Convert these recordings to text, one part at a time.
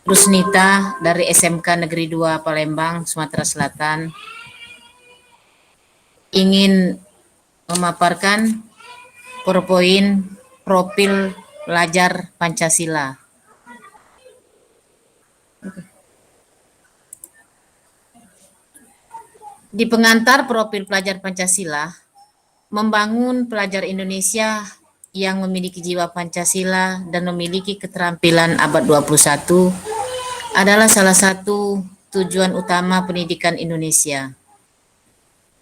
Rusnita dari SMK Negeri 2 Palembang, Sumatera Selatan, ingin memaparkan PowerPoint profil pelajar Pancasila. Di pengantar profil pelajar Pancasila, membangun pelajar Indonesia yang memiliki jiwa Pancasila dan memiliki keterampilan abad 21 adalah salah satu tujuan utama pendidikan Indonesia.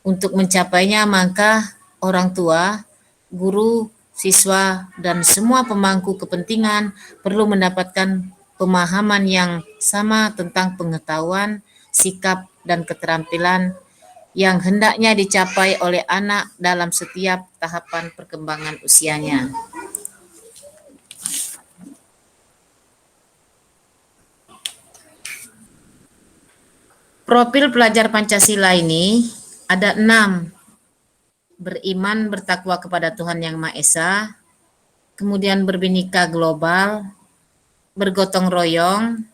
Untuk mencapainya, maka orang tua, guru, siswa, dan semua pemangku kepentingan perlu mendapatkan pemahaman yang sama tentang pengetahuan, sikap, dan keterampilan yang hendaknya dicapai oleh anak dalam setiap tahapan perkembangan usianya. Profil pelajar Pancasila ini ada 6. Beriman bertakwa kepada Tuhan Yang Maha Esa, kemudian berbhinneka global, bergotong royong,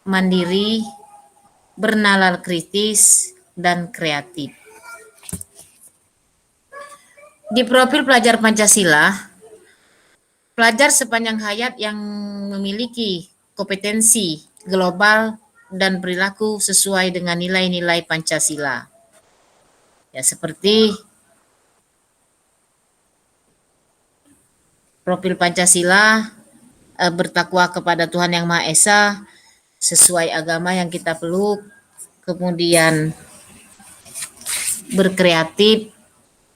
mandiri, bernalar kritis, dan kreatif. Di profil pelajar Pancasila, pelajar sepanjang hayat yang memiliki kompetensi global dan perilaku sesuai dengan nilai-nilai Pancasila. Ya, seperti profil Pancasila, bertakwa kepada Tuhan Yang Maha Esa sesuai agama yang kita peluk, kemudian berkreatif,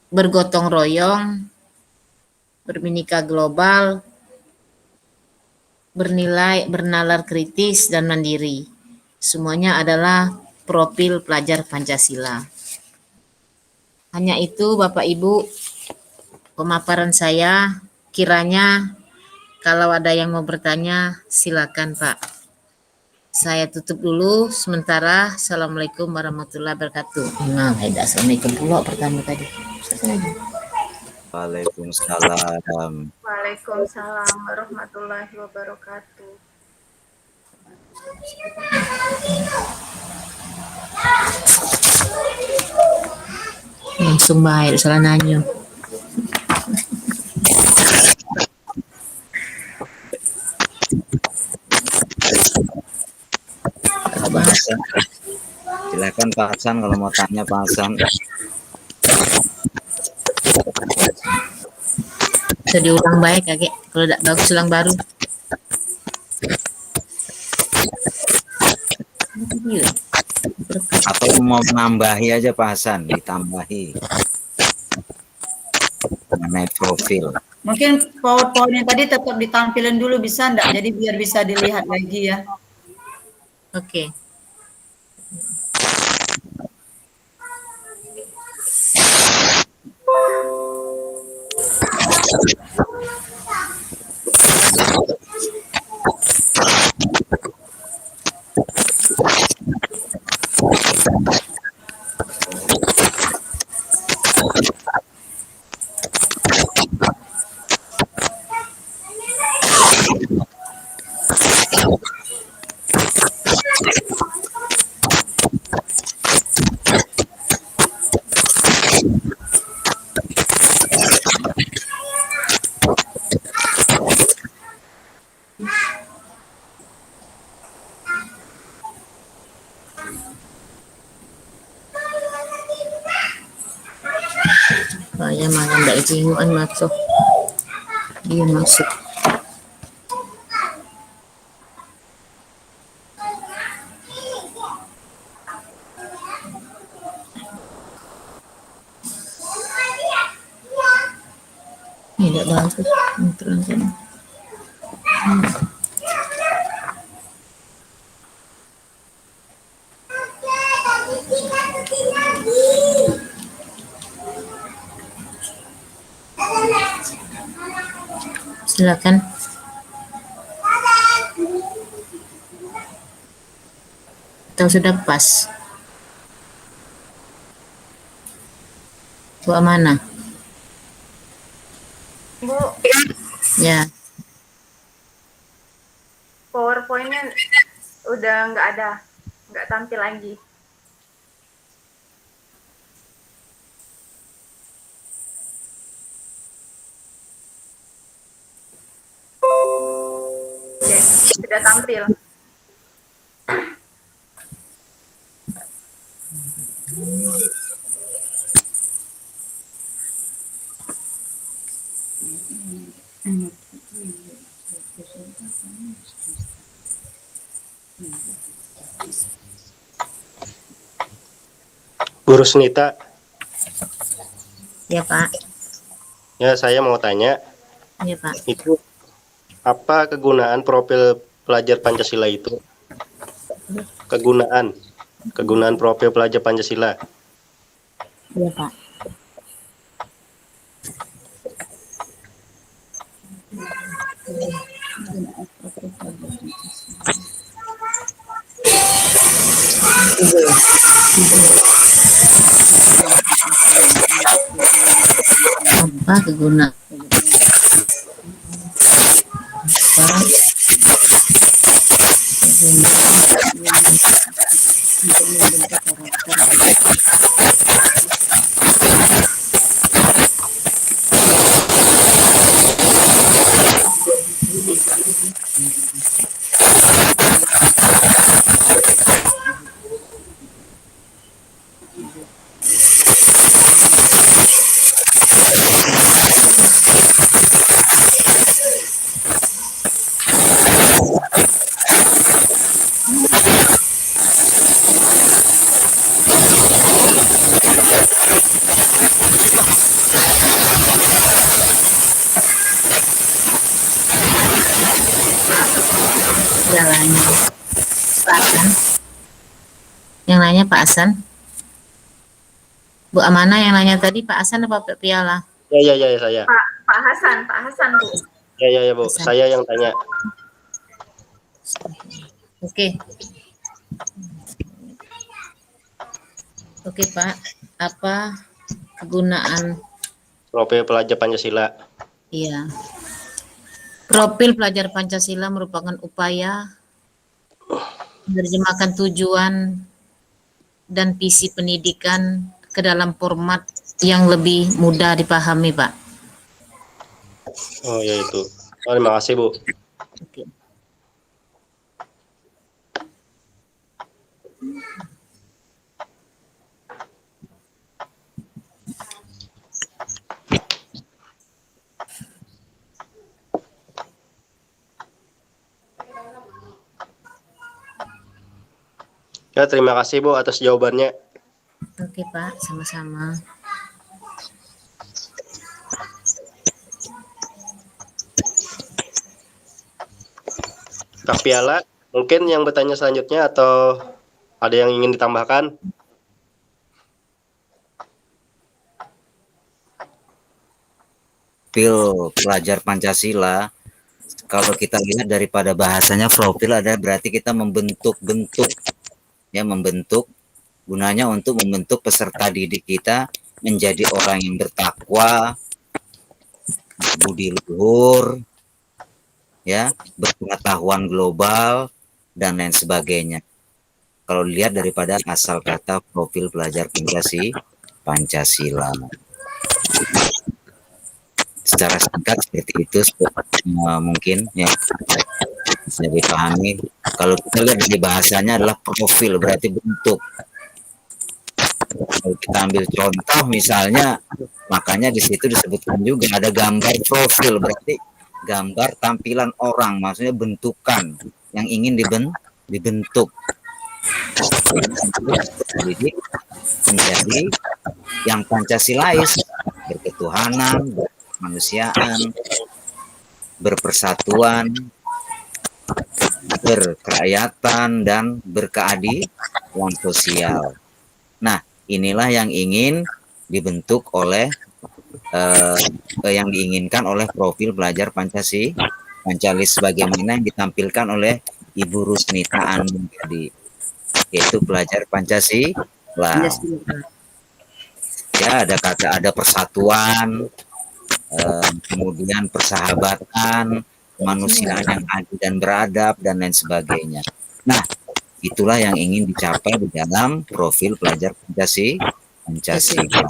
bergotong royong, berbhinneka global, bernilai, bernalar kritis, dan mandiri. Semuanya adalah profil pelajar Pancasila. Hanya itu Bapak Ibu pemaparan saya. Kiranya kalau ada yang mau bertanya silakan Pak. Saya tutup dulu sementara. Assalamualaikum warahmatullahi wabarakatuh. Nah, assalamualaikum pula pertama tadi. Waalaikumsalam. Waalaikumsalam warahmatullahi wabarakatuh. Langsung baik, salah nanya. Pak Hasan. Silakan Pak Hasan kalau mau tanya Pak Hasan. Bisa diulang baik kakek. Kalau tidak bagus ulang baru. Atau mau menambahi aja Pak Hasan, ditambahi mengenai profil. Mungkin PowerPoint-nya tadi tetap ditampilin dulu bisa enggak? Jadi biar bisa dilihat lagi ya. Oke. Saya malah tidak jinguan masuk. Dia masuk. Tidak bagus. Terangkan. Silakan. Atau sudah pas? Buat mana? Bu, Ya. PowerPoint-nya udah nggak ada, nggak tampil lagi. Oke, sudah tampil. Bu Rusnita, Ya Pak, ya saya mau tanya, ya Pak. itu apa kegunaan profil pelajar Pancasila itu? Kegunaan profil pelajar Pancasila. Ya Pak. Apa kegunaan? Jalannya Pak Hasan. Yang nanya Pak Hasan. Bu Amana yang nanya tadi Pak Hasan apa Pak Piala? Ya saya. Pak Hasan Bu. Ya Bu, saya yang tanya. Oke. Oke Pak, apa kegunaan Profil pelajar Pancasila. Iya. Profil pelajar Pancasila merupakan upaya menerjemahkan tujuan dan visi pendidikan ke dalam format yang lebih mudah dipahami, Pak. Oh ya itu. Terima kasih Bu. Oke. Ya terima kasih Bu atas jawabannya. Oke Pak, sama-sama. Kak Piala, mungkin yang bertanya selanjutnya atau ada yang ingin ditambahkan? Profil pelajar Pancasila, kalau kita lihat daripada bahasanya profil ada berarti kita membentuk-bentuk, ya membentuk, gunanya untuk membentuk peserta didik kita menjadi orang yang bertakwa, budi luhur, ya, berpengetahuan global dan lain sebagainya. Kalau dilihat daripada asal kata profil pelajar Pancasila. Secara singkat seperti itu mungkin ya bisa dipahami. Kalau kita lihat di bahasanya adalah profil berarti bentuk. Kalau kita ambil contoh misalnya, makanya di situ disebutkan juga ada gambar profil berarti gambar tampilan orang, maksudnya bentukan yang ingin dibentuk. Jadi menjadi yang Pancasilais, berketuhanan, berkemanusiaan, berpersatuan, berkerakyatan, dan berkeadilan sosial. Nah, inilah yang ingin dibentuk oleh yang diinginkan oleh profil pelajar Pancalis sebagaimana yang ditampilkan oleh Ibu Rusnita Anu tadi, yaitu pelajar Pancasila. Ya, ada persatuan, kemudian persahabatan, kemanusiaan yang adil dan beradab, dan lain sebagainya. Nah, itulah yang ingin dicapai di dalam profil pelajar Pancasila.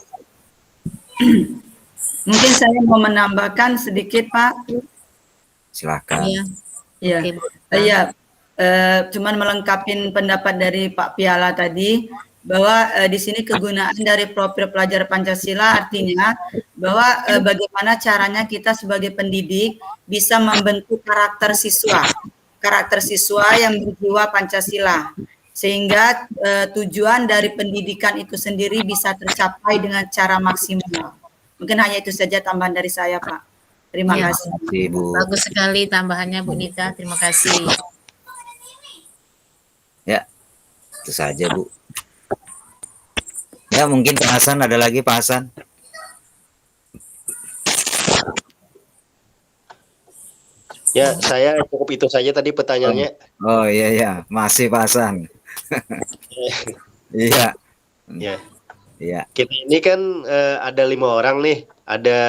Mungkin saya mau menambahkan sedikit, Pak. Silakan. Iya. Iya. Oke, Bu. Iya. Cuman melengkapi pendapat dari Pak Piala tadi bahwa di sini kegunaan dari profil pelajar Pancasila artinya bahwa bagaimana caranya kita sebagai pendidik bisa membentuk karakter siswa yang berjiwa Pancasila, sehingga tujuan dari pendidikan itu sendiri bisa tercapai dengan cara maksimal. Mungkin hanya itu saja tambahan dari saya, Pak. Terima Ya. kasih. Terima kasih, Bu. Bagus sekali tambahannya Bu Nita. Terima kasih. Ya, itu saja, Bu. Ya, mungkin Pak Hasan, ada lagi Pak Hasan? Ya, saya cukup itu saja tadi pertanyaannya. Oh iya, masih Pak Hasan. Iya, Ya. iya. Kita ini kan ada 5 orang nih, ada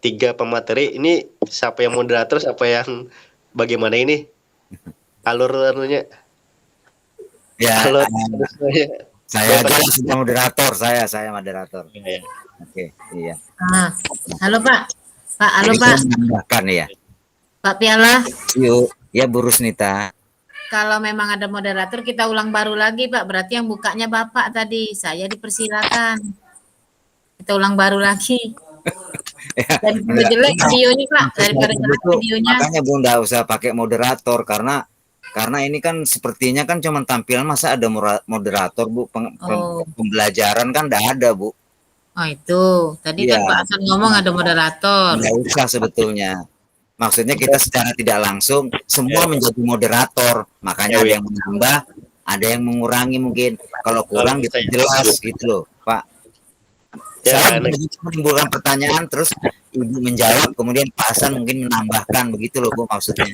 3 pemateri. Ini siapa yang moderator, siapa yang bagaimana ini? Alurannya. Ya, Alur. saya aja sudah moderator, saya moderator. Ya. Oke, iya. Halo Pak. Pak, halo Jadi Pak. saya menambahkan ya. Pak Piala. Yuk, ya Bu Rusnita. Kalau memang ada moderator, kita ulang baru lagi, Pak. Berarti yang bukanya Bapak tadi. Saya dipersilakan. Kita ulang baru lagi. Daripada jelek videonya, Pak. Daripada jelek videonya. Makanya Bu nggak usah pakai moderator karena ini kan sepertinya kan cuma tampilan, masa ada moderator Bu, pembelajaran kan nggak ada Bu. Oh itu. Tadi kan Pak Hasan ngomong ada moderator. Nggak usah sebetulnya. Maksudnya kita secara tidak langsung semua menjadi moderator, makanya ada yang menambah, ada yang mengurangi mungkin. Kalau kurang gitu jelas gitu loh, Pak. Saya menimbulkan pertanyaan, terus Ibu menjawab, kemudian Pak Hasan mungkin menambahkan, begitu loh Bu maksudnya.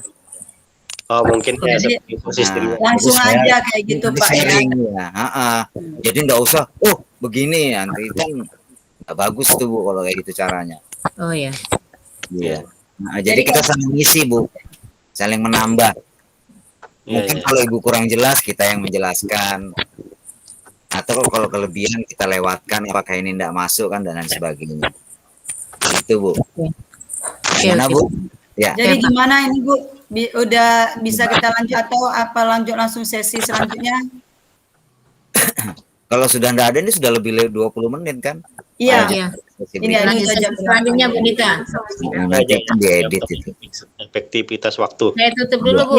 Oh mungkin ya seperti itu sistemnya. Langsung aja kayak gitu Pak ya. Jadi nggak usah, begini nanti kan nggak bagus tuh Bu kalau kayak gitu caranya. Oh ya. Iya. Nah, jadi kita saling ngisi Bu, saling menambah. Mungkin kalau Ibu kurang jelas kita yang menjelaskan, atau kalau kelebihan kita lewatkan, apakah ini tidak masuk kan dan lain sebagainya. Itu Bu. Gimana Bu? Ya. Jadi gimana ini Bu? Udah bisa kita lanjut atau apa lanjut langsung sesi selanjutnya? Kalau sudah tidak ada, ini sudah lebih 20 menit kan? Iya. Ini lanjut saja selanjutnya Bu Nita. Nanti kan diedit itu. Efektivitas waktu. Saya tutup dulu Bu.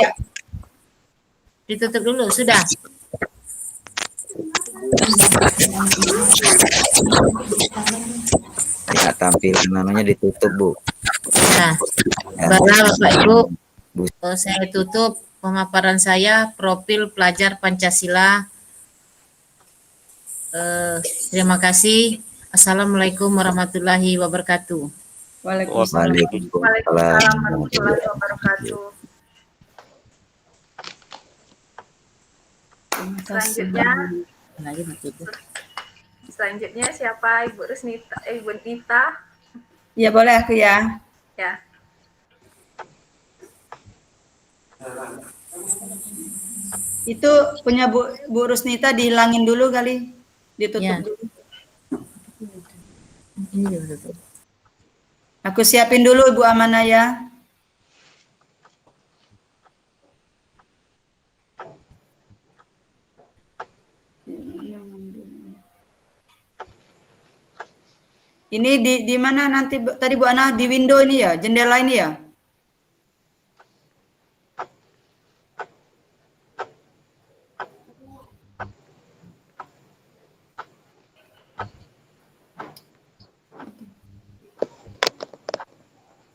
Ditutup dulu, sudah. Ya, tampilan namanya ditutup Bu. Nah, baiklah Bapak Ibu, saya tutup pemaparan saya profil pelajar Pancasila. Terima kasih. Assalamualaikum warahmatullahi wabarakatuh. Waalaikumsalam. Waalaikumsalam warahmatullahi wabarakatuh. Selanjutnya siapa? Ibu Rusnita, Ibu Nita. Ya boleh aku ya. Ya. Itu punya Bu Rusnita dihilangin dulu kali, ditutup dulu. Aku siapin dulu Ibu Amanah ya. Ini di mana nanti tadi Bu Ana di window ini ya, jendela ini ya?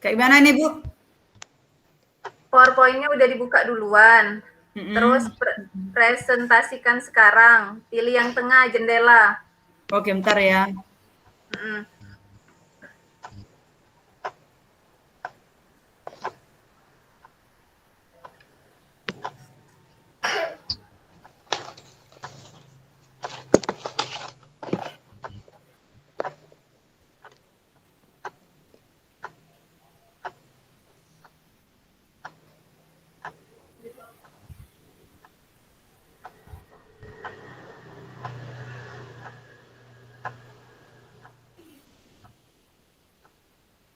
Kayak gimana nih Bu? PowerPoint-nya udah dibuka duluan. Terus presentasikan sekarang. Pilih yang tengah jendela. Oke, bentar ya.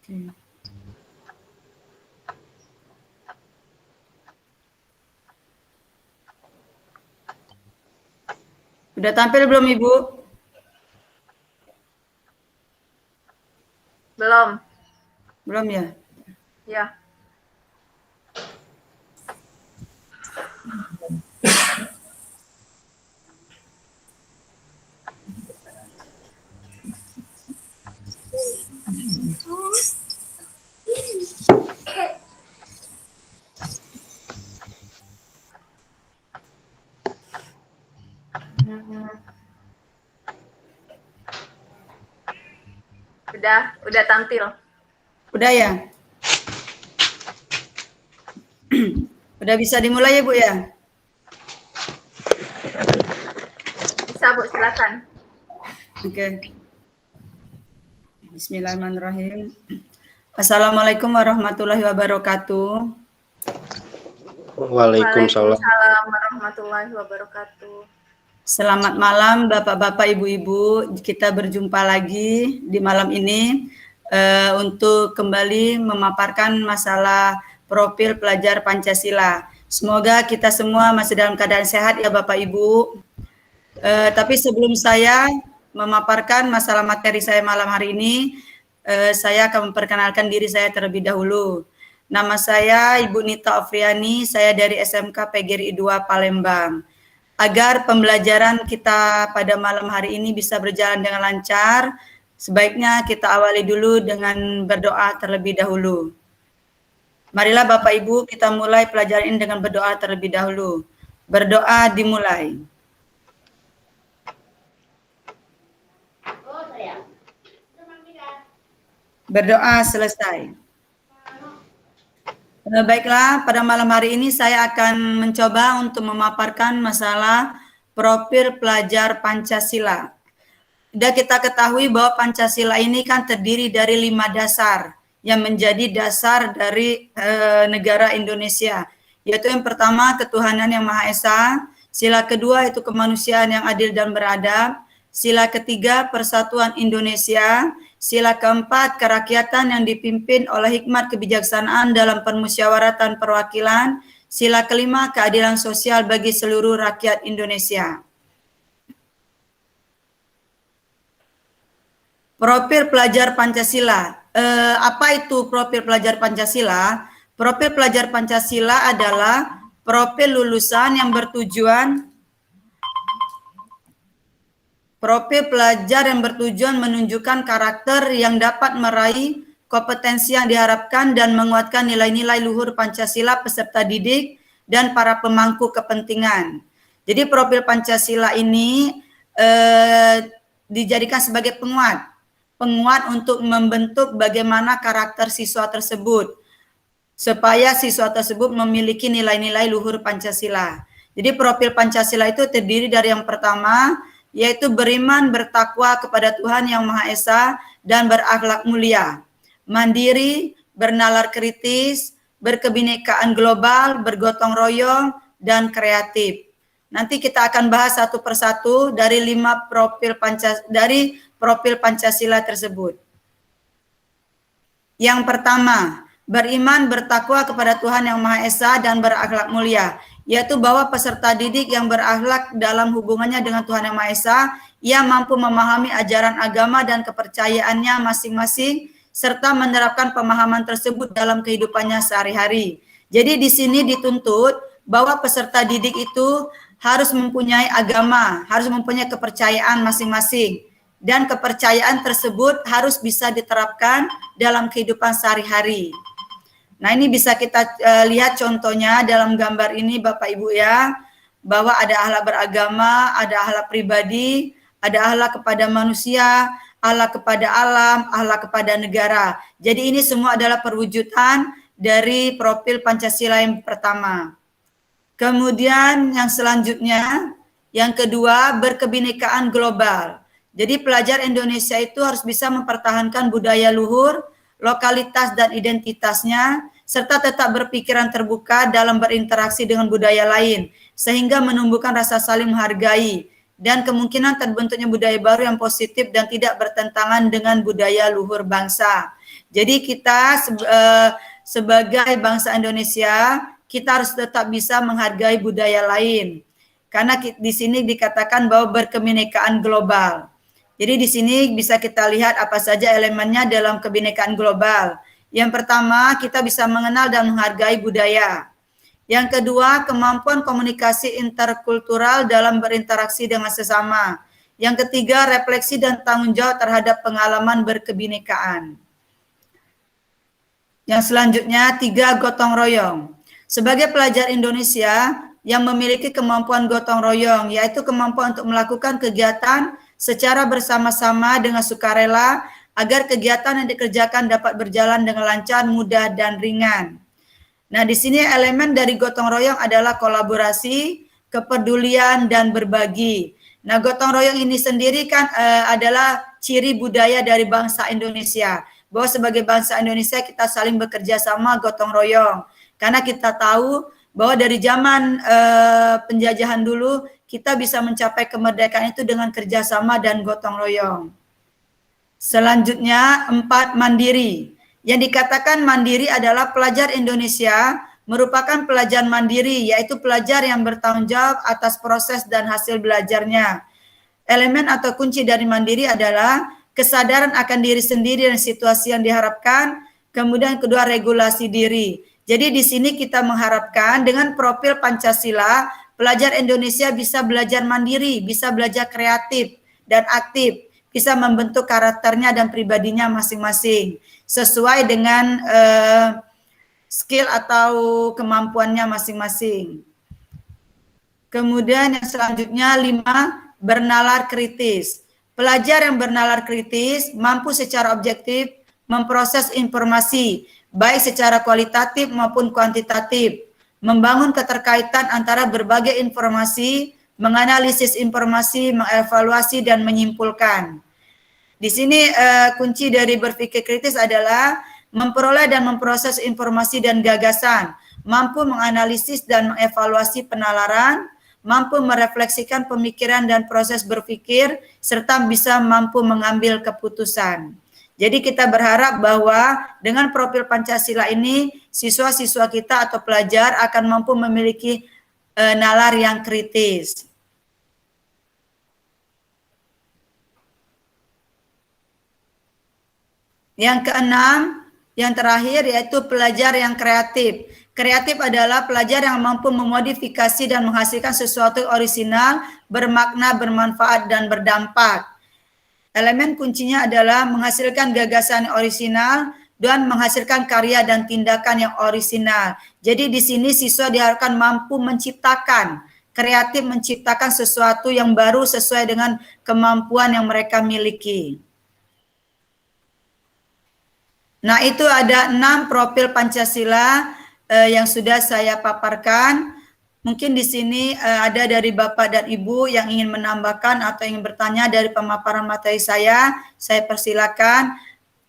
Oke. Udah tampil belum Ibu? Belum. Belum ya? Ya. Udah tampil. Udah ya? Udah bisa dimulai ya Bu ya? Bisa Bu, silakan. Oke. Bismillahirrahmanirrahim. Assalamualaikum warahmatullahi wabarakatuh. Waalaikumsalam. Waalaikumsalam warahmatullahi wabarakatuh. Selamat malam Bapak-bapak, Ibu-ibu. Kita berjumpa lagi di malam ini untuk kembali memaparkan masalah profil pelajar Pancasila. Semoga kita semua masih dalam keadaan sehat ya Bapak Ibu. Tapi sebelum saya memaparkan masalah materi saya malam hari ini, saya akan memperkenalkan diri saya terlebih dahulu. Nama saya Ibu Nita Afriani, saya dari SMK PGRI 2 Palembang. Agar pembelajaran kita pada malam hari ini bisa berjalan dengan lancar, sebaiknya kita awali dulu dengan berdoa terlebih dahulu. Marilah Bapak Ibu kita mulai pelajaran ini dengan berdoa terlebih dahulu. Berdoa dimulai. Berdoa selesai. Baiklah, pada malam hari ini saya akan mencoba untuk memaparkan masalah profil pelajar Pancasila. Sudah kita ketahui bahwa Pancasila ini kan terdiri dari 5 dasar yang menjadi dasar dari negara Indonesia. Yaitu yang pertama, ketuhanan yang Maha Esa. Sila kedua itu kemanusiaan yang adil dan beradab. Sila ketiga, persatuan Indonesia. Sila keempat, kerakyatan yang dipimpin oleh hikmat kebijaksanaan dalam permusyawaratan perwakilan. Sila kelima, keadilan sosial bagi seluruh rakyat Indonesia. Profil pelajar Pancasila. Apa itu profil pelajar Pancasila? Profil pelajar Pancasila adalah profil lulusan yang bertujuan menunjukkan karakter yang dapat meraih kompetensi yang diharapkan dan menguatkan nilai-nilai luhur Pancasila peserta didik dan para pemangku kepentingan. Jadi profil Pancasila ini dijadikan sebagai penguat untuk membentuk bagaimana karakter siswa tersebut supaya siswa tersebut memiliki nilai-nilai luhur Pancasila. Jadi profil Pancasila itu terdiri dari yang pertama, yaitu beriman, bertakwa kepada Tuhan Yang Maha Esa, dan berakhlak mulia, mandiri, bernalar kritis, berkebinekaan global, bergotong royong, dan kreatif. Nanti kita akan bahas satu persatu dari 5 profil Pancasila tersebut. Yang pertama, beriman, bertakwa kepada Tuhan Yang Maha Esa, dan berakhlak mulia, yaitu bahwa peserta didik yang berakhlak dalam hubungannya dengan Tuhan Yang Maha Esa, ia mampu memahami ajaran agama dan kepercayaannya masing-masing, serta menerapkan pemahaman tersebut dalam kehidupannya sehari-hari. Jadi di sini dituntut bahwa peserta didik itu harus mempunyai agama, harus mempunyai kepercayaan masing-masing, dan kepercayaan tersebut harus bisa diterapkan dalam kehidupan sehari-hari. Nah, ini bisa kita lihat contohnya dalam gambar ini Bapak Ibu ya, bahwa ada akhlak beragama, ada akhlak pribadi, ada akhlak kepada manusia, akhlak kepada alam, akhlak kepada negara. Jadi ini semua adalah perwujudan dari profil Pancasila yang pertama. Kemudian yang selanjutnya, yang kedua, berkebinekaan global. Jadi pelajar Indonesia itu harus bisa mempertahankan budaya luhur, lokalitas dan identitasnya, serta tetap berpikiran terbuka dalam berinteraksi dengan budaya lain, sehingga menumbuhkan rasa saling menghargai, dan kemungkinan terbentuknya budaya baru yang positif dan tidak bertentangan dengan budaya luhur bangsa. Jadi kita sebagai bangsa Indonesia, kita harus tetap bisa menghargai budaya lain. Karena di sini dikatakan bahwa berkebinekaan global. Jadi di sini bisa kita lihat apa saja elemennya dalam kebinekaan global. Yang pertama, kita bisa mengenal dan menghargai budaya. Yang kedua, kemampuan komunikasi interkultural dalam berinteraksi dengan sesama. Yang ketiga, refleksi dan tanggung jawab terhadap pengalaman berkebinekaan. Yang selanjutnya, 3, gotong royong. Sebagai pelajar Indonesia yang memiliki kemampuan gotong royong, yaitu kemampuan untuk melakukan kegiatan secara bersama-sama dengan sukarela, agar kegiatan yang dikerjakan dapat berjalan dengan lancar, mudah, dan ringan. Nah, di sini elemen dari gotong royong adalah kolaborasi, kepedulian, dan berbagi. Nah, gotong royong ini sendiri kan adalah ciri budaya dari bangsa Indonesia. Bahwa sebagai bangsa Indonesia kita saling bekerja sama, gotong royong. Karena kita tahu bahwa dari zaman penjajahan dulu, kita bisa mencapai kemerdekaan itu dengan kerjasama dan gotong royong. Selanjutnya, 4, mandiri. Yang dikatakan mandiri adalah pelajar Indonesia merupakan pelajar mandiri, yaitu pelajar yang bertanggung jawab atas proses dan hasil belajarnya. Elemen atau kunci dari mandiri adalah kesadaran akan diri sendiri dan situasi yang diharapkan, kemudian kedua, regulasi diri. Jadi di sini kita mengharapkan dengan profil Pancasila, pelajar Indonesia bisa belajar mandiri, bisa belajar kreatif dan aktif, bisa membentuk karakternya dan pribadinya masing-masing sesuai dengan skill atau kemampuannya masing-masing. Kemudian yang selanjutnya 5, bernalar kritis. Pelajar yang bernalar kritis mampu secara objektif memproses informasi, baik secara kualitatif maupun kuantitatif, membangun keterkaitan antara berbagai informasi, menganalisis informasi, mengevaluasi, dan menyimpulkan. Di sini kunci dari berpikir kritis adalah memperoleh dan memproses informasi dan gagasan, mampu menganalisis dan mengevaluasi penalaran, mampu merefleksikan pemikiran dan proses berpikir, serta bisa mampu mengambil keputusan. Jadi kita berharap bahwa dengan profil Pancasila ini, siswa-siswa kita atau pelajar akan mampu memiliki nalar yang kritis. Yang keenam, yang terakhir yaitu pelajar yang kreatif. Kreatif adalah pelajar yang mampu memodifikasi dan menghasilkan sesuatu orisinal, bermakna, bermanfaat, dan berdampak. Elemen kuncinya adalah menghasilkan gagasan orisinal dan menghasilkan karya dan tindakan yang orisinal. Jadi di sini siswa diharapkan mampu menciptakan, kreatif menciptakan sesuatu yang baru sesuai dengan kemampuan yang mereka miliki. Nah, itu ada 6 profil Pancasila yang sudah saya paparkan. Mungkin di sini ada dari Bapak dan Ibu yang ingin menambahkan atau ingin bertanya dari pemaparan materi saya persilakan.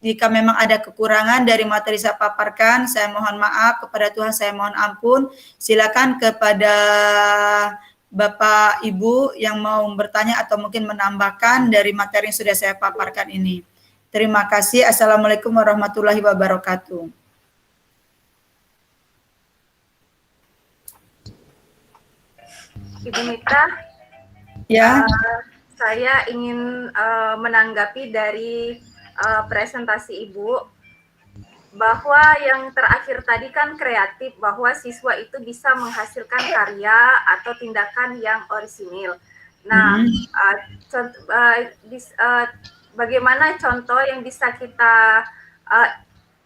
Jika memang ada kekurangan dari materi saya paparkan, saya mohon maaf, kepada Tuhan saya mohon ampun. Silakan kepada Bapak Ibu yang mau bertanya atau mungkin menambahkan dari materi yang sudah saya paparkan ini. Terima kasih. Assalamualaikum warahmatullahi wabarakatuh. Ibu Mita, Ya. Saya ingin menanggapi dari presentasi Ibu, bahwa yang terakhir tadi kan kreatif, bahwa siswa itu bisa menghasilkan karya atau tindakan yang orisinil. Nah, bagaimana contoh yang bisa kita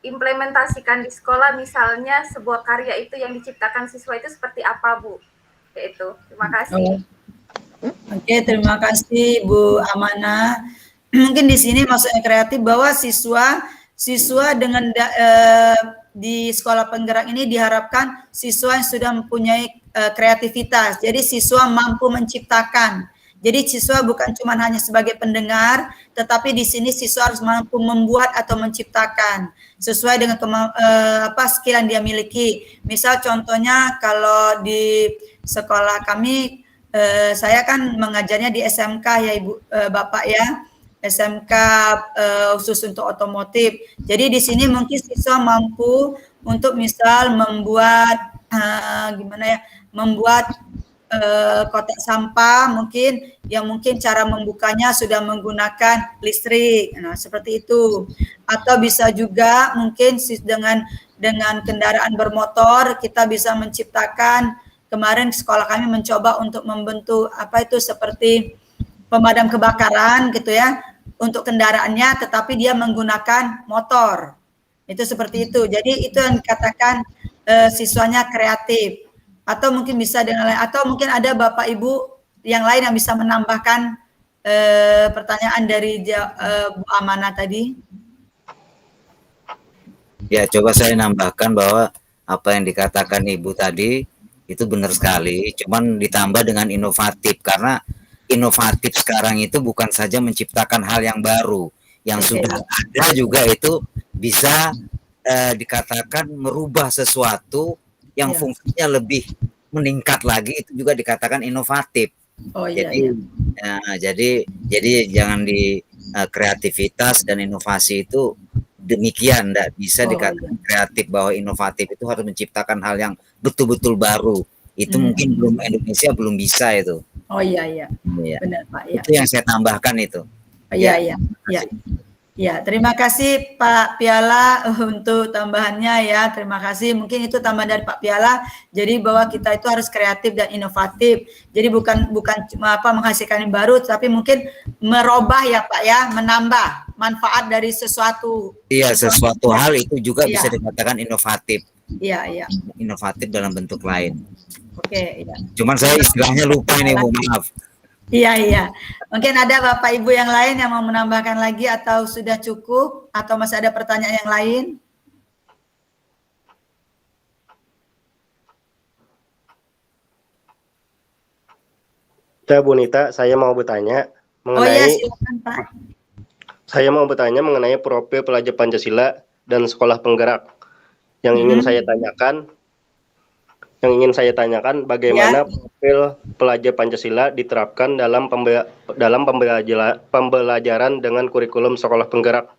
implementasikan di sekolah, misalnya sebuah karya itu yang diciptakan siswa itu seperti apa, Bu? Itu. Terima kasih. Oke, terima kasih Bu Amanah. Mungkin di sini maksudnya kreatif bahwa siswa dengan di sekolah penggerak ini diharapkan siswa yang sudah mempunyai kreativitas. Jadi siswa mampu menciptakan. Jadi siswa bukan cuma hanya sebagai pendengar, tetapi di sini siswa harus mampu membuat atau menciptakan sesuai dengan skill yang dia miliki. Misal contohnya kalau di sekolah kami, saya kan mengajarnya di SMK ya Ibu Bapak ya. SMK khusus untuk otomotif. Jadi di sini mungkin siswa mampu untuk misal membuat membuat kotak sampah mungkin yang mungkin cara membukanya sudah menggunakan listrik. Nah, seperti itu. Atau bisa juga mungkin dengan kendaraan bermotor kita bisa menciptakan, kemarin sekolah kami mencoba untuk membentuk seperti pemadam kebakaran gitu ya untuk kendaraannya, tetapi dia menggunakan motor. Itu seperti itu. Jadi itu yang dikatakan siswanya kreatif. Atau mungkin bisa dengan lain, atau mungkin ada Bapak Ibu yang lain yang bisa menambahkan pertanyaan dari Bu Amana tadi. Ya, coba saya nambahkan bahwa apa yang dikatakan Ibu tadi itu benar sekali, cuman ditambah dengan inovatif, karena inovatif sekarang itu bukan saja menciptakan hal yang baru, yang sudah ada juga itu bisa dikatakan merubah sesuatu yang fungsinya lebih meningkat lagi, itu juga dikatakan inovatif. Jadi jangan di kreativitas dan inovasi itu demikian, tidak bisa dikatakan kreatif bahwa inovatif itu harus menciptakan hal yang betul-betul baru. Itu mungkin Indonesia belum bisa itu. Benar Pak. Itu yang saya tambahkan itu. Terima kasih Pak Piala untuk tambahannya ya. Terima kasih. Mungkin itu tambahan dari Pak Piala. Jadi bahwa kita itu harus kreatif dan inovatif. Jadi bukan cuma menghasilkan yang baru, tapi mungkin merubah ya Pak ya, menambah manfaat dari sesuatu. Iya, sesuatu hal itu juga bisa dikatakan inovatif. Iya. Inovatif dalam bentuk lain. Oke. Cuman saya istilahnya lupa ini, Bu, maaf. Iya. Mungkin ada Bapak Ibu yang lain yang mau menambahkan lagi atau sudah cukup atau masih ada pertanyaan yang lain? Ya, Bu Nita, saya mau bertanya mengenai silakan, Pak. Saya mau bertanya mengenai profil pelajar Pancasila dan sekolah penggerak. Yang ingin saya tanyakan bagaimana profil pelajar Pancasila diterapkan dalam pembelajaran dengan kurikulum sekolah penggerak.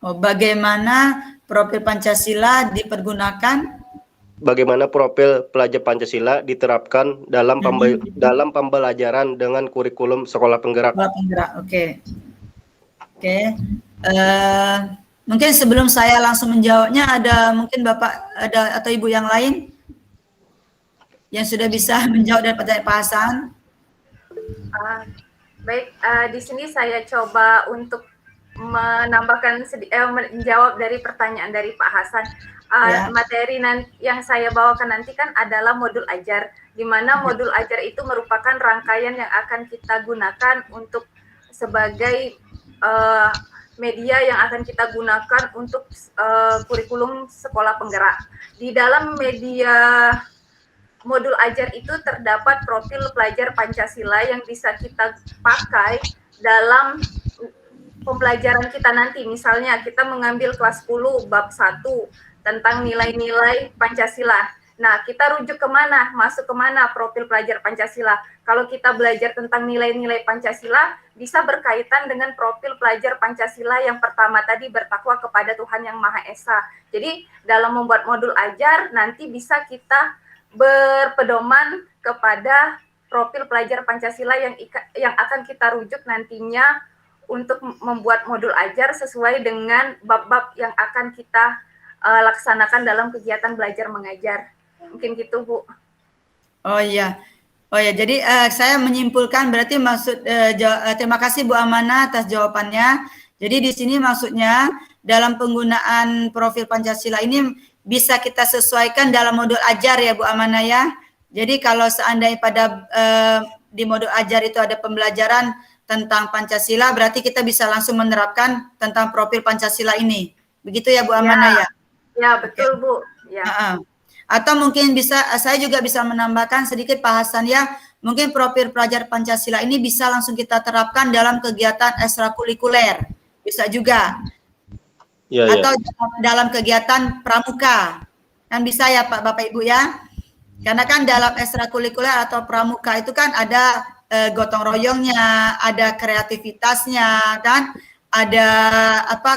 Bagaimana profil Pancasila dipergunakan? Bagaimana profil pelajar Pancasila diterapkan dalam pembelajaran dengan kurikulum sekolah penggerak. Sekolah penggerak, oke. Mungkin sebelum saya langsung menjawabnya, ada mungkin Bapak atau Ibu yang lain yang sudah bisa menjawab dari pertanyaan Pak Hasan. Baik, di sini saya coba untuk menambahkan menjawab dari pertanyaan dari Pak Hasan. Materi yang saya bawakan nanti kan adalah modul ajar, di mana modul ajar itu merupakan rangkaian yang akan kita gunakan untuk sebagai media yang akan kita gunakan untuk kurikulum sekolah penggerak. Di dalam media modul ajar itu terdapat profil pelajar Pancasila yang bisa kita pakai dalam pembelajaran kita nanti. Misalnya kita mengambil kelas 10 bab 1 tentang nilai-nilai Pancasila. Nah, kita rujuk kemana? Masuk kemana profil pelajar Pancasila? Kalau kita belajar tentang nilai-nilai Pancasila, bisa berkaitan dengan profil pelajar Pancasila yang pertama tadi, bertakwa kepada Tuhan Yang Maha Esa. Jadi, dalam membuat modul ajar, nanti bisa kita berpedoman kepada profil pelajar Pancasila yang akan kita rujuk nantinya untuk membuat modul ajar sesuai dengan bab-bab yang akan kita laksanakan dalam kegiatan belajar mengajar. Mungkin gitu, Bu. Jadi saya menyimpulkan berarti terima kasih Bu Amana atas jawabannya. Jadi di sini maksudnya dalam penggunaan profil Pancasila ini bisa kita sesuaikan dalam modul ajar ya Bu Amana ya. Jadi kalau seandainya di modul ajar itu ada pembelajaran tentang Pancasila, berarti kita bisa langsung menerapkan tentang profil Pancasila ini. Begitu ya Bu Amana ya? Ya, betul Bu. Ya. Atau mungkin saya juga bisa menambahkan sedikit Pak Hasan ya, mungkin profil pelajar Pancasila ini bisa langsung kita terapkan dalam kegiatan ekstrakurikuler, bisa juga. Atau dalam kegiatan pramuka, kan bisa ya Pak Bapak Ibu ya, karena kan dalam ekstrakurikuler atau pramuka itu kan ada gotong royongnya, ada kreativitasnya, kan? Ada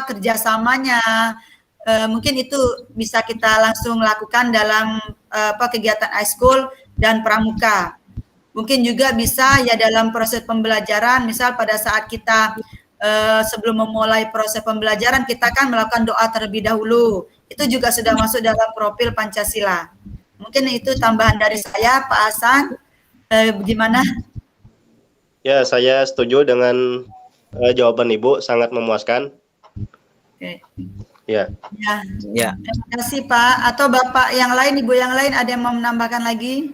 kerjasamanya. Mungkin itu bisa kita langsung lakukan dalam kegiatan iSchool dan pramuka. Mungkin juga bisa ya dalam proses pembelajaran, misal pada saat kita sebelum memulai proses pembelajaran kita kan melakukan doa terlebih dahulu. Itu juga sudah masuk dalam profil Pancasila. Mungkin itu tambahan dari saya, Pak Hasan. Gimana? Ya, saya setuju dengan jawaban Ibu, sangat memuaskan. Oke. Ya. Ya. Terima kasih Pak. Atau Bapak yang lain, Ibu yang lain ada yang mau menambahkan lagi?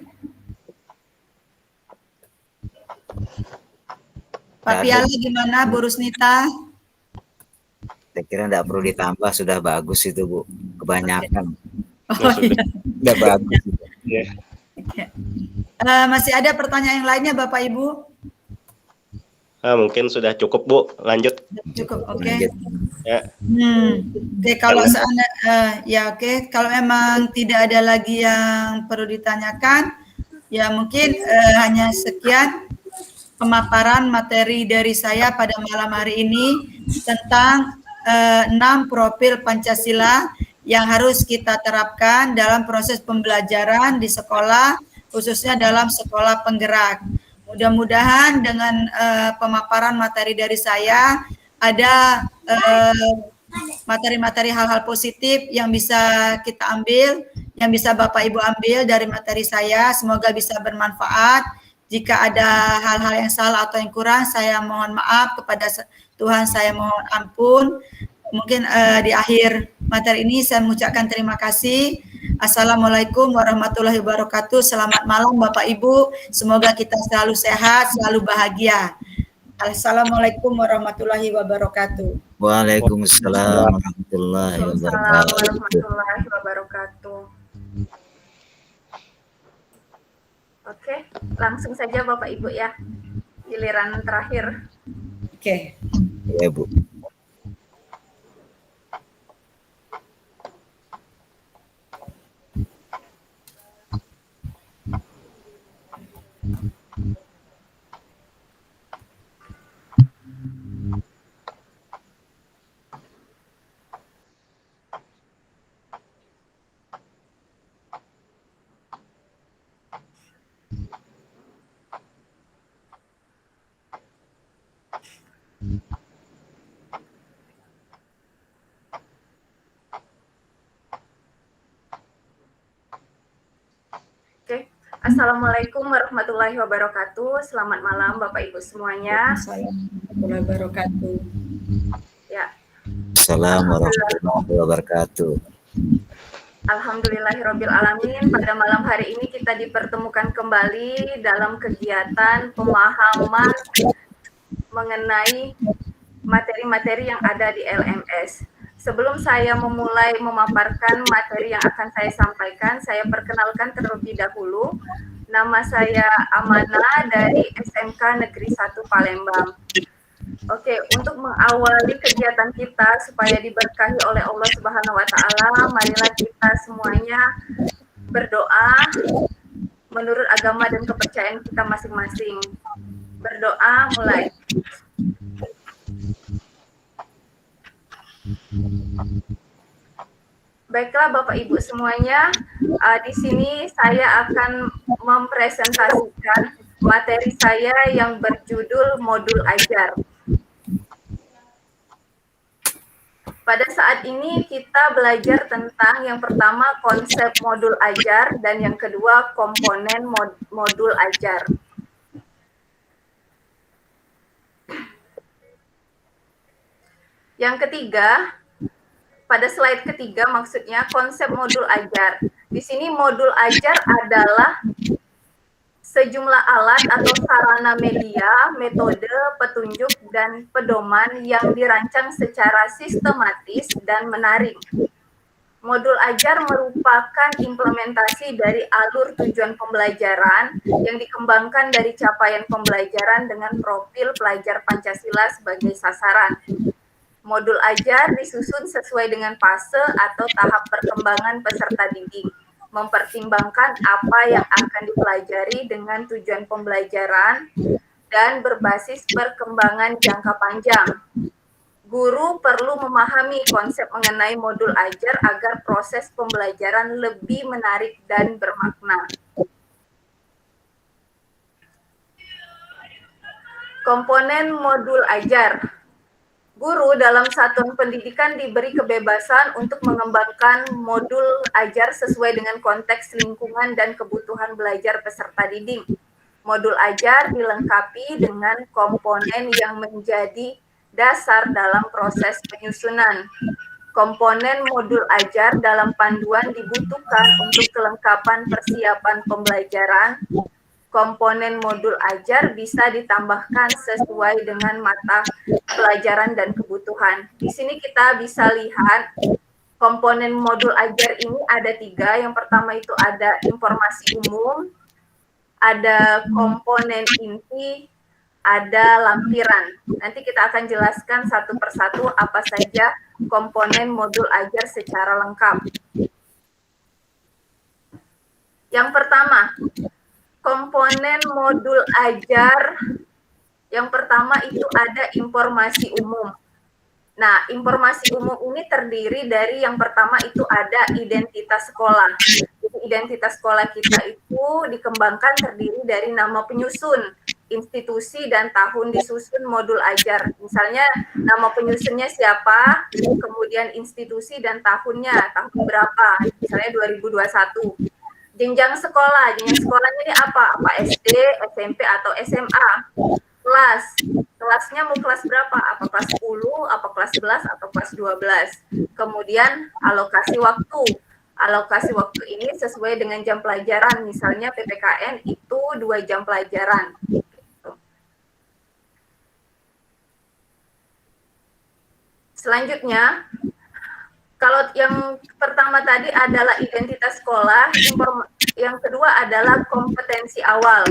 Pak Piala gimana, Bu Rusnita? Saya kira tidak perlu ditambah, sudah bagus itu Bu. Kebanyakan. Oh iya. Sudah bagus. Ya. Masih ada pertanyaan yang lainnya Bapak Ibu? Mungkin sudah cukup Bu, lanjut. Cukup, oke. Lanjut. Ya. Oke, kalau kalau memang tidak ada lagi yang perlu ditanyakan, ya mungkin hanya sekian pemaparan materi dari saya pada malam hari ini tentang 6 profil Pancasila yang harus kita terapkan dalam proses pembelajaran di sekolah, khususnya dalam sekolah penggerak. Mudah-mudahan dengan pemaparan materi dari saya ada materi-materi hal-hal positif yang bisa kita ambil, yang bisa Bapak Ibu ambil dari materi saya. Semoga bisa bermanfaat. Jika ada hal-hal yang salah atau yang kurang, saya mohon maaf kepada Tuhan, saya mohon ampun. Mungkin di akhir materi ini saya mengucapkan terima kasih. Assalamualaikum warahmatullahi wabarakatuh. Selamat malam Bapak Ibu. Semoga kita selalu sehat, selalu bahagia. Assalamualaikum warahmatullahi wabarakatuh. Waalaikumsalam warahmatullahi wabarakatuh. warahmatullahi wabarakatuh. Oke, langsung saja Bapak Ibu ya. Giliran terakhir. Oke. Ya Bu. Oke. Assalamualaikum warahmatullahi wabarakatuh. Selamat malam Bapak Ibu semuanya. Assalamualaikum warahmatullahi wabarakatuh. Ya. Assalamualaikum warahmatullahi wabarakatuh. Alhamdulillahirrabbilalamin, pada malam hari ini kita dipertemukan kembali dalam kegiatan pemahaman mengenai materi-materi yang ada di LMS. Sebelum saya memulai memaparkan materi yang akan saya sampaikan, saya perkenalkan terlebih dahulu. Nama saya Amana dari SMK Negeri 1 Palembang. Oke, untuk mengawali kegiatan kita supaya diberkahi oleh Allah Subhanahu wa taala, marilah kita semuanya berdoa menurut agama dan kepercayaan kita masing-masing. Berdoa mulai. Baiklah Bapak Ibu semuanya, di sini saya akan mempresentasikan materi saya yang berjudul modul ajar. Pada saat ini kita belajar tentang yang pertama konsep modul ajar dan yang kedua komponen modul ajar. Yang ketiga, pada slide ketiga maksudnya konsep modul ajar. Di sini modul ajar adalah sejumlah alat atau sarana media, metode, petunjuk, dan pedoman yang dirancang secara sistematis dan menarik. Modul ajar merupakan implementasi dari alur tujuan pembelajaran yang dikembangkan dari capaian pembelajaran dengan profil pelajar Pancasila sebagai sasaran. Modul ajar disusun sesuai dengan fase atau tahap perkembangan peserta didik, mempertimbangkan apa yang akan dipelajari dengan tujuan pembelajaran, dan berbasis perkembangan jangka panjang. Guru perlu memahami konsep mengenai modul ajar agar proses pembelajaran lebih menarik dan bermakna. Komponen modul ajar. Guru dalam satuan pendidikan diberi kebebasan untuk mengembangkan modul ajar sesuai dengan konteks lingkungan dan kebutuhan belajar peserta didik. Modul ajar dilengkapi dengan komponen yang menjadi dasar dalam proses penyusunan. Komponen modul ajar dalam panduan dibutuhkan untuk kelengkapan persiapan pembelajaran. Komponen modul ajar bisa ditambahkan sesuai dengan mata pelajaran dan kebutuhan. Di sini kita bisa lihat komponen modul ajar ini ada 3. Yang pertama itu ada informasi umum, ada komponen inti, ada lampiran. Nanti kita akan jelaskan satu persatu apa saja komponen modul ajar secara lengkap. Yang pertama, komponen modul ajar yang pertama itu ada informasi umum. Nah, informasi umum ini terdiri dari yang pertama itu ada identitas sekolah. Jadi identitas sekolah kita itu dikembangkan terdiri dari nama penyusun, institusi, dan tahun disusun modul ajar. Misalnya nama penyusunnya siapa, kemudian institusi dan tahunnya, tahun berapa, misalnya 2021. Jenjang sekolahnya ini apa? Apa SD, SMP, atau SMA? Kelasnya mau kelas berapa? Apa kelas 10, apa kelas 11, atau kelas 12? Kemudian alokasi waktu. Alokasi waktu ini sesuai dengan jam pelajaran. Misalnya PPKN itu 2 jam pelajaran. Selanjutnya, kalau yang pertama tadi adalah identitas sekolah, yang kedua adalah kompetensi awal.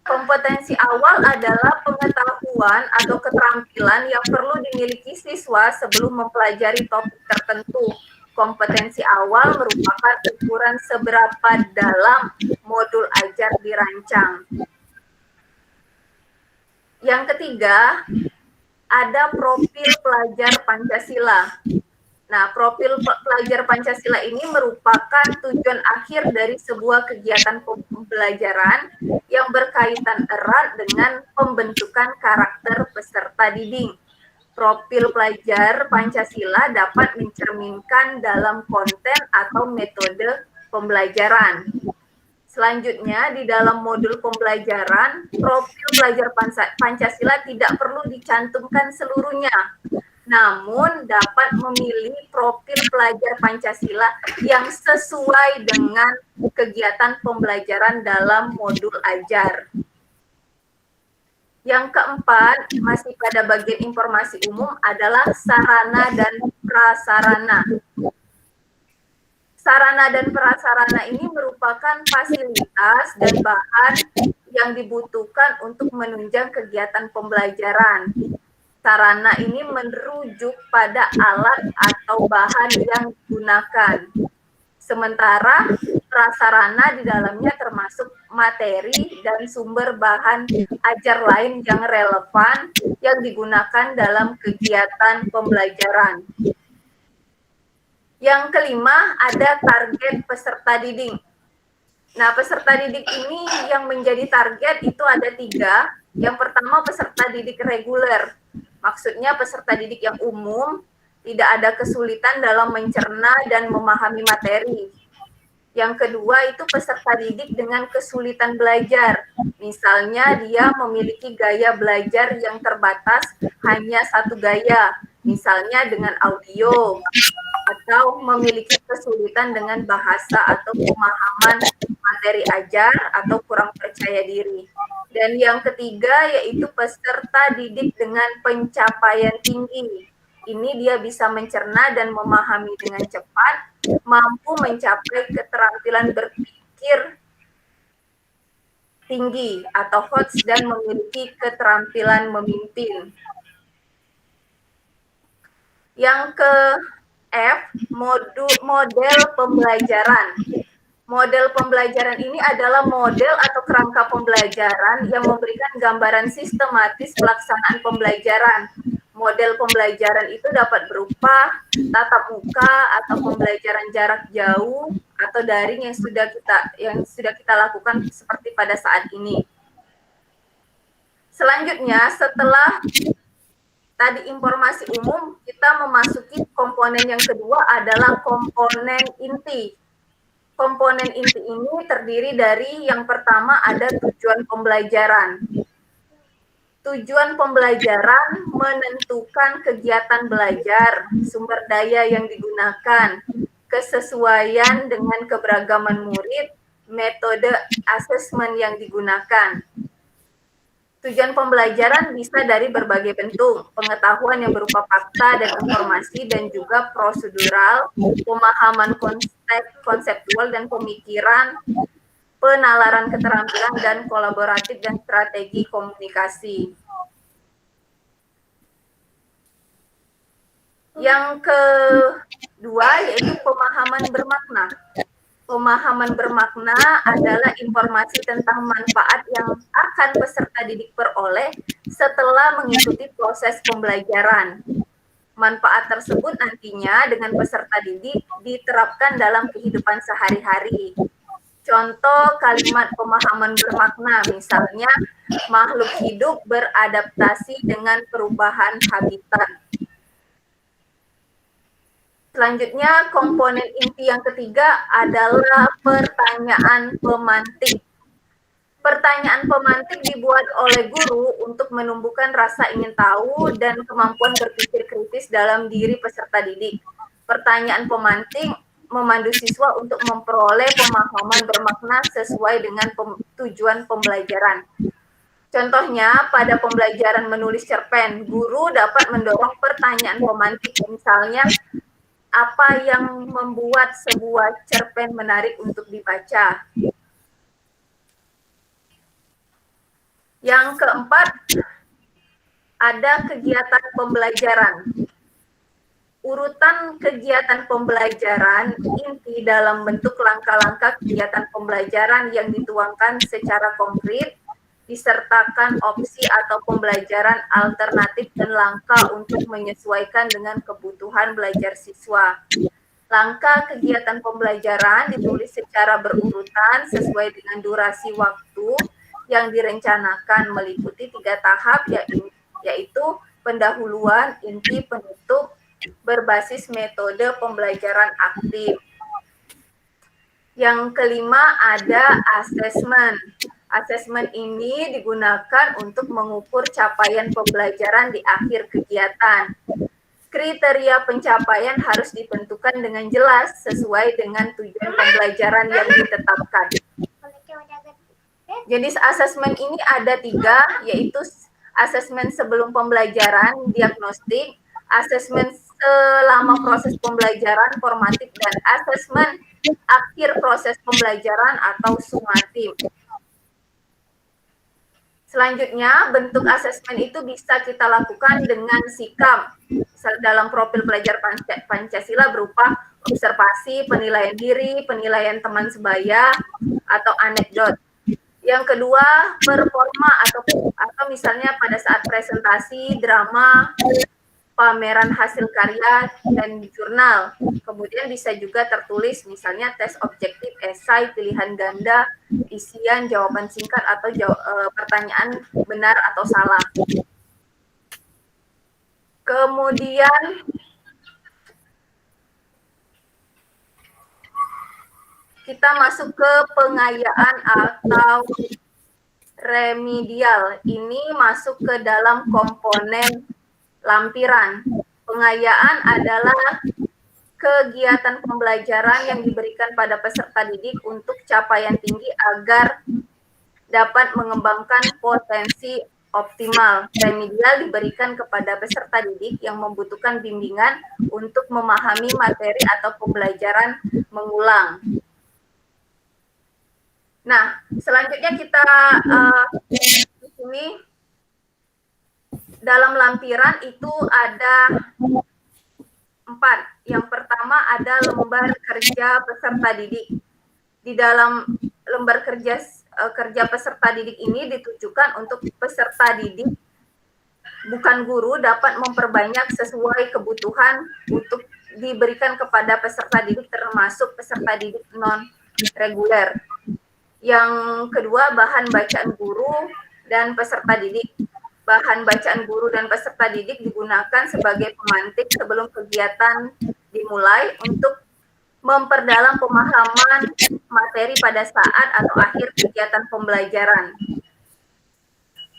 Kompetensi awal adalah pengetahuan atau keterampilan yang perlu dimiliki siswa sebelum mempelajari topik tertentu. Kompetensi awal merupakan ukuran seberapa dalam modul ajar dirancang. Yang ketiga, ada profil pelajar Pancasila. Nah, profil pelajar Pancasila ini merupakan tujuan akhir dari sebuah kegiatan pembelajaran yang berkaitan erat dengan pembentukan karakter peserta didik. Profil pelajar Pancasila dapat mencerminkan dalam konten atau metode pembelajaran. Selanjutnya, di dalam modul pembelajaran, profil pelajar Pancasila tidak perlu dicantumkan seluruhnya, namun dapat memilih profil pelajar Pancasila yang sesuai dengan kegiatan pembelajaran dalam modul ajar. Yang keempat, masih pada bagian informasi umum adalah sarana dan prasarana. Sarana dan prasarana ini merupakan fasilitas dan bahan yang dibutuhkan untuk menunjang kegiatan pembelajaran. Sarana ini merujuk pada alat atau bahan yang digunakan. Sementara prasarana di dalamnya termasuk materi dan sumber bahan ajar lain yang relevan yang digunakan dalam kegiatan pembelajaran. Yang kelima, ada target peserta didik. Nah, peserta didik ini yang menjadi target itu ada 3. Yang pertama, peserta didik reguler. Maksudnya peserta didik yang umum, tidak ada kesulitan dalam mencerna dan memahami materi. Yang kedua itu peserta didik dengan kesulitan belajar. Misalnya dia memiliki gaya belajar yang terbatas hanya satu gaya, misalnya dengan audio, atau memiliki kesulitan dengan bahasa atau pemahaman materi ajar atau kurang percaya diri. Dan yang ketiga yaitu peserta didik dengan pencapaian tinggi. Ini dia bisa mencerna dan memahami dengan cepat, mampu mencapai keterampilan berpikir tinggi atau HOTS dan memiliki keterampilan memimpin. Yang ke F, model pembelajaran. Model pembelajaran ini adalah model atau kerangka pembelajaran yang memberikan gambaran sistematis pelaksanaan pembelajaran. Model pembelajaran itu dapat berupa tatap muka atau pembelajaran jarak jauh atau daring yang sudah kita lakukan seperti pada saat ini. Selanjutnya, setelah tadi informasi umum, kita memasuki komponen yang kedua adalah komponen inti. Komponen inti ini terdiri dari yang pertama ada tujuan pembelajaran. Tujuan pembelajaran menentukan kegiatan belajar, sumber daya yang digunakan, kesesuaian dengan keberagaman murid, metode asesmen yang digunakan. Tujuan pembelajaran bisa dari berbagai bentuk, pengetahuan yang berupa fakta dan informasi dan juga prosedural, pemahaman konseptual dan pemikiran, penalaran keterampilan dan kolaboratif dan strategi komunikasi. Yang kedua yaitu pemahaman bermakna. Pemahaman bermakna adalah informasi tentang manfaat yang akan peserta didik peroleh setelah mengikuti proses pembelajaran. Manfaat tersebut nantinya dengan peserta didik diterapkan dalam kehidupan sehari-hari. Contoh kalimat pemahaman bermakna, misalnya makhluk hidup beradaptasi dengan perubahan habitat. Selanjutnya, komponen inti yang ketiga adalah pertanyaan pemantik. Pertanyaan pemantik dibuat oleh guru untuk menumbuhkan rasa ingin tahu dan kemampuan berpikir kritis dalam diri peserta didik. Pertanyaan pemantik memandu siswa untuk memperoleh pemahaman bermakna sesuai dengan tujuan pembelajaran. Contohnya, pada pembelajaran menulis cerpen, guru dapat mendorong pertanyaan pemantik, misalnya, apa yang membuat sebuah cerpen menarik untuk dibaca. Yang keempat, ada kegiatan pembelajaran. Urutan kegiatan pembelajaran inti dalam bentuk langkah-langkah kegiatan pembelajaran yang dituangkan secara konkret, disertakan opsi atau pembelajaran alternatif dan langkah untuk menyesuaikan dengan kebutuhan belajar siswa. Langkah kegiatan pembelajaran ditulis secara berurutan sesuai dengan durasi waktu yang direncanakan meliputi 3 tahap, yaitu pendahuluan, inti, penutup, berbasis metode pembelajaran aktif. Yang kelima ada asesmen. Asesmen ini digunakan untuk mengukur capaian pembelajaran di akhir kegiatan. Kriteria pencapaian harus ditentukan dengan jelas sesuai dengan tujuan pembelajaran yang ditetapkan. Jenis asesmen ini ada 3, yaitu asesmen sebelum pembelajaran, diagnostik, asesmen selama proses pembelajaran, formatif, dan asesmen akhir proses pembelajaran atau sumatif. Selanjutnya, bentuk asesmen itu bisa kita lakukan dengan sikap. Dalam profil pelajar Pancasila berupa observasi, penilaian diri, penilaian teman sebaya, atau anekdot. Yang kedua, performa atau misalnya pada saat presentasi, drama, pameran hasil karya, dan jurnal. Kemudian bisa juga tertulis misalnya tes objektif, esai, pilihan ganda, isian, jawaban singkat, atau pertanyaan benar atau salah. Kemudian kita masuk ke pengayaan atau remedial. Ini masuk ke dalam komponen lampiran. Pengayaan adalah kegiatan pembelajaran yang diberikan pada peserta didik untuk capaian tinggi agar dapat mengembangkan potensi optimal. Remedial diberikan kepada peserta didik yang membutuhkan bimbingan untuk memahami materi atau pembelajaran mengulang. Nah, selanjutnya kita di sini dalam lampiran itu ada 4. Yang pertama ada lembar kerja peserta didik. di dalam lembar kerja peserta didik ini ditujukan untuk peserta didik, bukan guru, dapat memperbanyak sesuai kebutuhan untuk diberikan kepada peserta didik, termasuk peserta didik non reguler. Yang kedua, bahan bacaan guru dan peserta didik. Bahan bacaan guru dan peserta didik digunakan sebagai pemantik sebelum kegiatan dimulai untuk memperdalam pemahaman materi pada saat atau akhir kegiatan pembelajaran.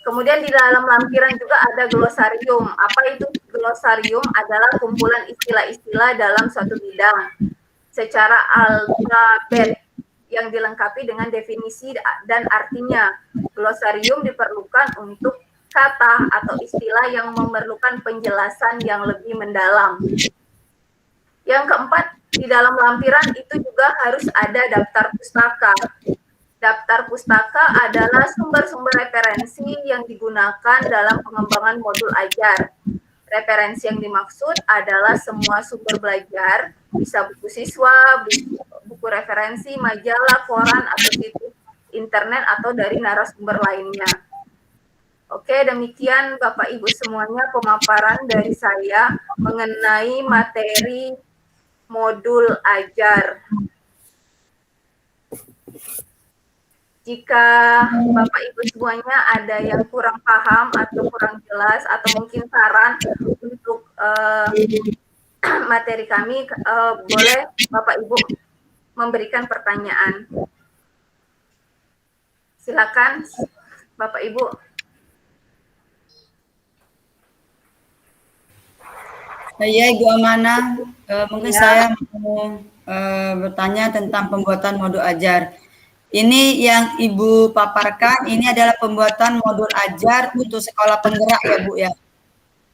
Kemudian di dalam lampiran juga ada glosarium. Apa itu glosarium? Adalah kumpulan istilah-istilah dalam suatu bidang secara alfabet yang dilengkapi dengan definisi dan artinya. Glosarium diperlukan untuk kata atau istilah yang memerlukan penjelasan yang lebih mendalam. Yang keempat, di dalam lampiran itu juga harus ada daftar pustaka. Daftar pustaka adalah sumber-sumber referensi yang digunakan dalam pengembangan modul ajar. Referensi yang dimaksud adalah semua sumber belajar, bisa buku siswa, buku referensi, majalah, koran, atau situs internet, atau dari narasumber lainnya. Oke, demikian Bapak Ibu semuanya pemaparan dari saya mengenai materi modul ajar. Jika Bapak Ibu semuanya ada yang kurang paham atau kurang jelas atau mungkin saran untuk materi kami, boleh Bapak Ibu memberikan pertanyaan. Silakan Bapak Ibu. Ya, Ibu Amana, mungkin saya mau bertanya tentang pembuatan modul ajar. Ini yang Ibu paparkan, ini adalah pembuatan modul ajar untuk sekolah penggerak ya Bu ya?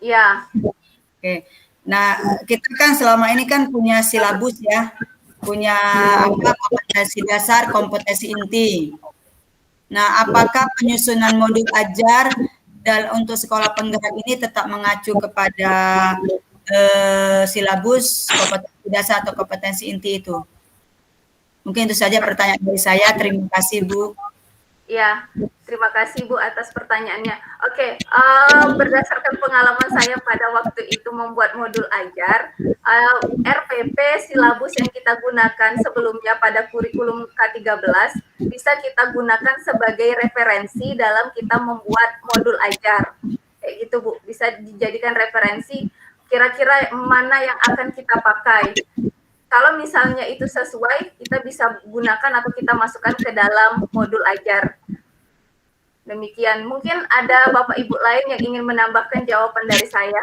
Iya. Oke. Nah, kita kan selama ini kan punya silabus ya, punya kompetensi dasar, kompetensi inti. Nah, apakah penyusunan modul ajar untuk sekolah penggerak ini tetap mengacu kepada silabus kompetensi dasar atau kompetensi inti itu? Mungkin itu saja pertanyaan dari saya. Terima kasih, Bu. Ya, terima kasih Bu atas pertanyaannya. Oke, berdasarkan pengalaman saya pada waktu itu membuat modul ajar, RPP silabus yang kita gunakan sebelumnya pada kurikulum K13 bisa kita gunakan sebagai referensi dalam kita membuat modul ajar. Kayak gitu Bu, bisa dijadikan referensi kira-kira mana yang akan kita pakai. Kalau misalnya itu sesuai, kita bisa gunakan atau kita masukkan ke dalam modul ajar. Demikian. Mungkin ada Bapak Ibu lain yang ingin menambahkan jawaban dari saya.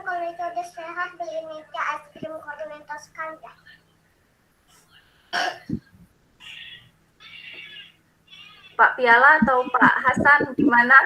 Kalau itu udah sehat, beli meja es krim Continental sekali ya. Pak Piala atau Pak Hasan, gimana?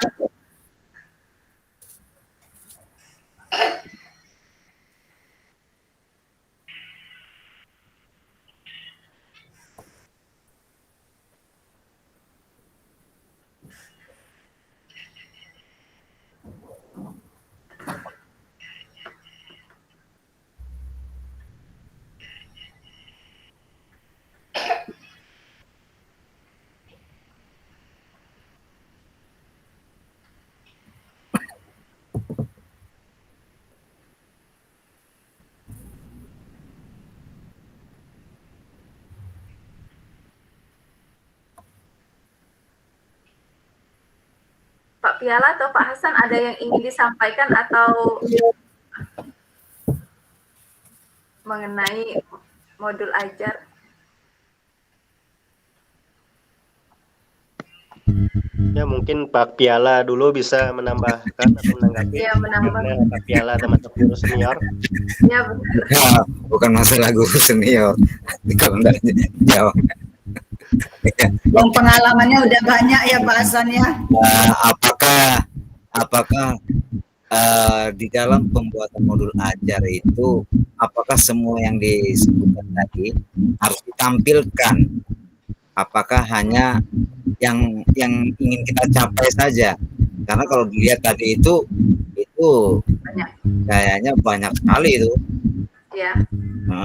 Pak Piala atau Pak Hasan ada yang ingin disampaikan atau mengenai modul ajar? Ya mungkin Pak Piala dulu bisa menambahkan atau menanggapi. Ya, menambah. Pak Piala termasuk guru senior. Ya, benar. Ya, bukan masalah guru senior. Kalau enggak jawab. Yang pengalamannya udah banyak ya Pak Hasan ya. Apakah di dalam pembuatan modul ajar itu apakah semua yang disebutkan tadi harus ditampilkan? Apakah hanya yang ingin kita capai saja? Karena kalau dilihat tadi itu Banyak. kayaknya banyak sekali itu, Ya.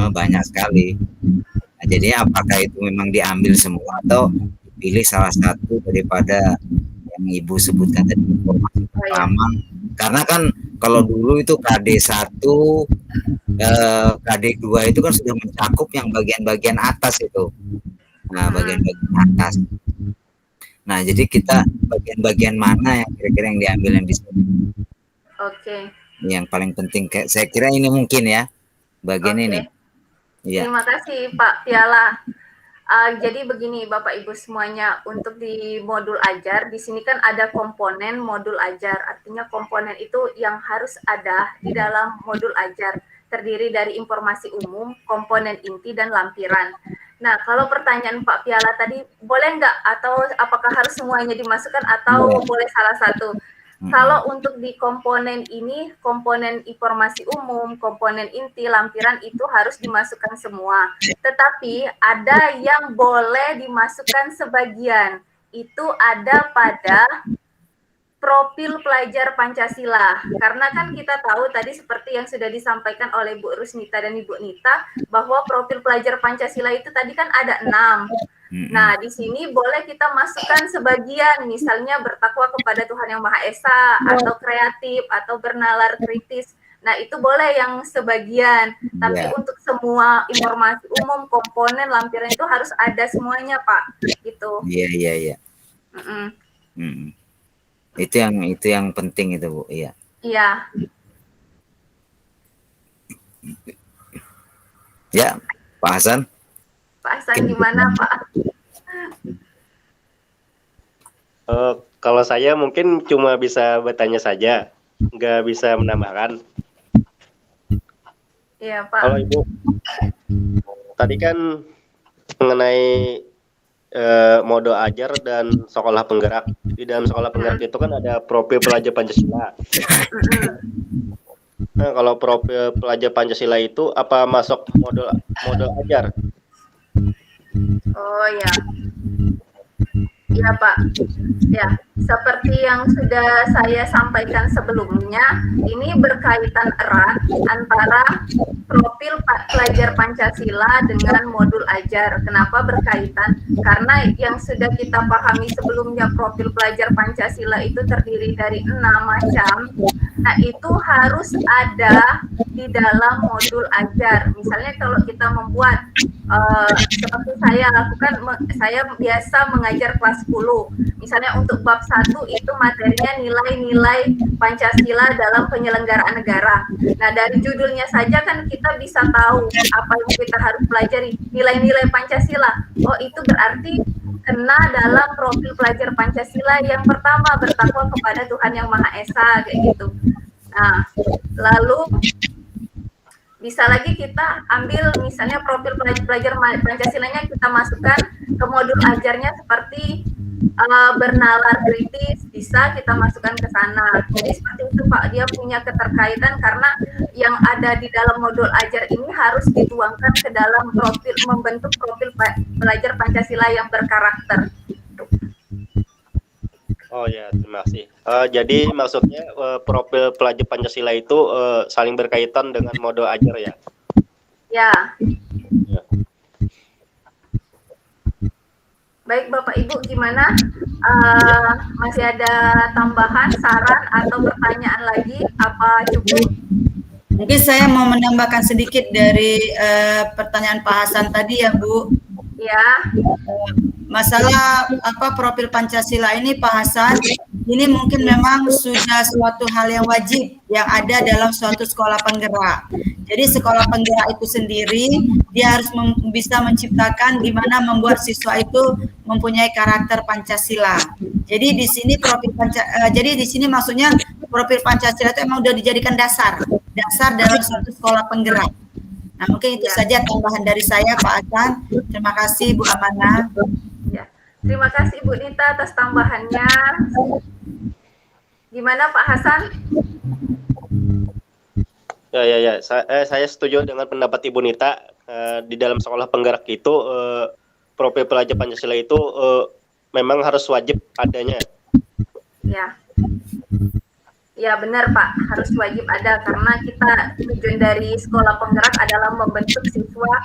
banyak sekali. Nah, jadi apakah itu memang diambil semua atau dipilih salah satu daripada yang Ibu sebutkan tadi informasi pertama? Karena kan kalau dulu itu KD1, KD2 itu kan sudah mencakup yang bagian-bagian atas itu. Nah, bagian-bagian atas. Nah, jadi kita bagian-bagian mana yang kira-kira yang diambil yang di sini? Oke. Yang paling penting, saya kira ini mungkin ya, bagian Oke. ini. Iya. Terima kasih Pak Piala. Jadi begini Bapak Ibu semuanya, untuk di modul ajar, di sini kan ada komponen modul ajar. Artinya komponen itu yang harus ada di dalam modul ajar. Terdiri dari informasi umum, komponen inti, dan lampiran. Nah, kalau pertanyaan Pak Piala tadi, boleh nggak atau apakah harus semuanya dimasukkan atau boleh salah satu? Kalau untuk di komponen ini, komponen informasi umum, komponen inti, lampiran itu harus dimasukkan semua. Tetapi ada yang boleh dimasukkan sebagian. Itu ada pada profil pelajar Pancasila. Karena kan kita tahu tadi seperti yang sudah disampaikan oleh Bu Rusnita dan Ibu Nita, bahwa profil pelajar Pancasila itu tadi kan ada 6. Nah, di sini boleh kita masukkan sebagian, misalnya bertakwa kepada Tuhan Yang Maha Esa, atau kreatif, atau bernalar kritis. Nah, itu boleh yang sebagian. Tapi untuk semua informasi umum, komponen, lampiran itu harus ada semuanya, Pak. Gitu. Iya. Itu yang penting itu, Bu. Iya. Iya. Ya, Pak Hasan. Pak Hasan gimana, Pak? Kalau saya mungkin cuma bisa bertanya saja, nggak bisa menambahkan. Iya, Pak. Kalau Ibu, tadi kan mengenai mode ajar dan sekolah penggerak. Di dalam sekolah penggerak itu kan ada profil pelajar Pancasila. Nah, kalau profil pelajar Pancasila itu apa masuk mode ajar? Oh ya. Ya Pak, ya seperti yang sudah saya sampaikan sebelumnya, ini berkaitan erat antara profil pelajar Pancasila dengan modul ajar. Kenapa berkaitan? Karena yang sudah kita pahami sebelumnya, profil pelajar Pancasila itu terdiri dari 6 macam. Nah, itu harus ada di dalam modul ajar. Misalnya kalau kita membuat seperti saya lakukan, saya biasa mengajar kelas 10. Misalnya untuk bab 1 itu materinya nilai-nilai Pancasila dalam penyelenggaraan negara. Nah, dari judulnya saja kan kita bisa tahu apa yang kita harus pelajari, nilai-nilai Pancasila. Oh, itu berarti kena dalam profil pelajar Pancasila yang pertama, bertakwa kepada Tuhan Yang Maha Esa, kayak gitu. Nah, lalu bisa lagi kita ambil misalnya profil pelajar Pancasilanya, kita masukkan ke modul ajarnya seperti bernalar kritis, bisa kita masukkan ke sana. Jadi seperti itu Pak, dia punya keterkaitan karena yang ada di dalam modul ajar ini harus dituangkan ke dalam profil, membentuk profil pelajar Pancasila yang berkarakter. Oh ya, terima kasih. Jadi maksudnya profil pelajar Pancasila itu saling berkaitan dengan mode ajar ya? Ya. Baik Bapak Ibu, gimana? Masih ada tambahan, saran, atau pertanyaan lagi? Apa cukup? Mungkin saya mau menambahkan sedikit dari pertanyaan Pak Hasan tadi ya Bu. Ya. Masalah profil Pancasila ini Pak Hasan, ini mungkin memang sudah suatu hal yang wajib yang ada dalam suatu sekolah penggerak. Jadi sekolah penggerak itu sendiri dia harus bisa menciptakan gimana membuat siswa itu mempunyai karakter Pancasila. Jadi di sini jadi di sini maksudnya profil Pancasila itu emang sudah dijadikan dasar dalam suatu sekolah penggerak. Nah, mungkin itu saja tambahan dari saya Pak Hasan. Terima kasih Bu Amanah. Ya. Terima kasih Bu Nita atas tambahannya. Gimana Pak Hasan? Ya. Saya setuju dengan pendapat Ibu Nita. Di dalam sekolah penggerak itu profil pelajar Pancasila itu memang harus wajib adanya. Ya. Ya benar Pak, harus wajib ada karena kita tujuan dari sekolah penggerak adalah membentuk siswa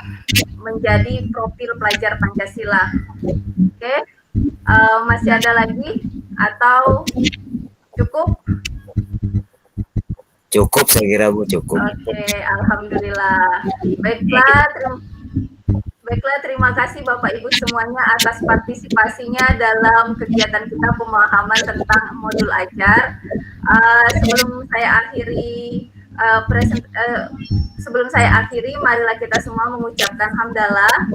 menjadi profil pelajar Pancasila. Oke, masih ada lagi atau cukup? Cukup saya kira Bu, cukup. Oke, alhamdulillah. Baiklah, terima kasih Bapak Ibu semuanya atas partisipasinya dalam kegiatan kita pemahaman tentang modul ajar. Sebelum saya akhiri, marilah kita semua mengucapkan hamdalah.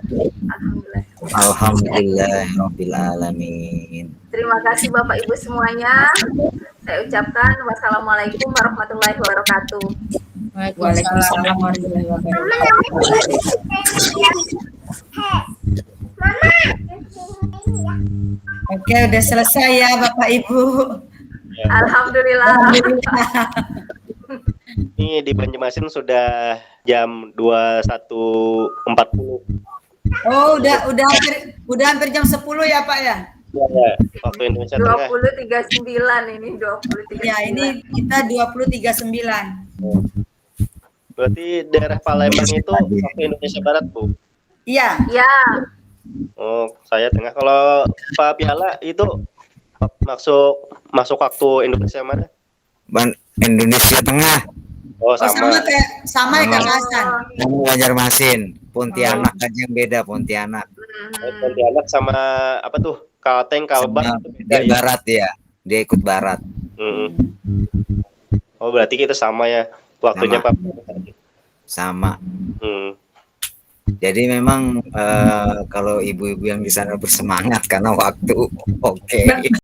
Alhamdulillah. Alhamdulillahirabbil alamin. Terima kasih Bapak Ibu semuanya. Saya ucapkan wassalamualaikum warahmatullahi wabarakatuh. Waalaikumsalam warahmatullahi wabarakatuh. Mama namanya Mama. Oke, udah selesai ya Bapak Ibu. Alhamdulillah. Ini di Banjarmasin sudah jam 21.40. Oh, udah hampir jam 10 ya Pak ya? Ya, waktu Indonesia Tengah. 20.39 ini 20.39. Ya, ini kita 20.39. Berarti daerah Palembang itu waktu Indonesia Barat, Bu. Iya. Ya, Oh, saya tengah. Kalau Pak Piala itu masuk waktu Indonesia mana? Indonesia Tengah, Oh, Oh, sama sama. ya Kak Hasan. kamu Banjarmasin, Pontianak aja yang beda, Pontianak. Pontianak sama apa tuh? Kalteng, Kalbar Sama itu beda dia ya? barat ya, dia ikut barat. Mm-mm. Oh, berarti kita sama ya waktunya Sama. Pak. Sama. Hmm. Jadi memang kalau ibu-ibu yang di sana bersemangat karena waktu, oke.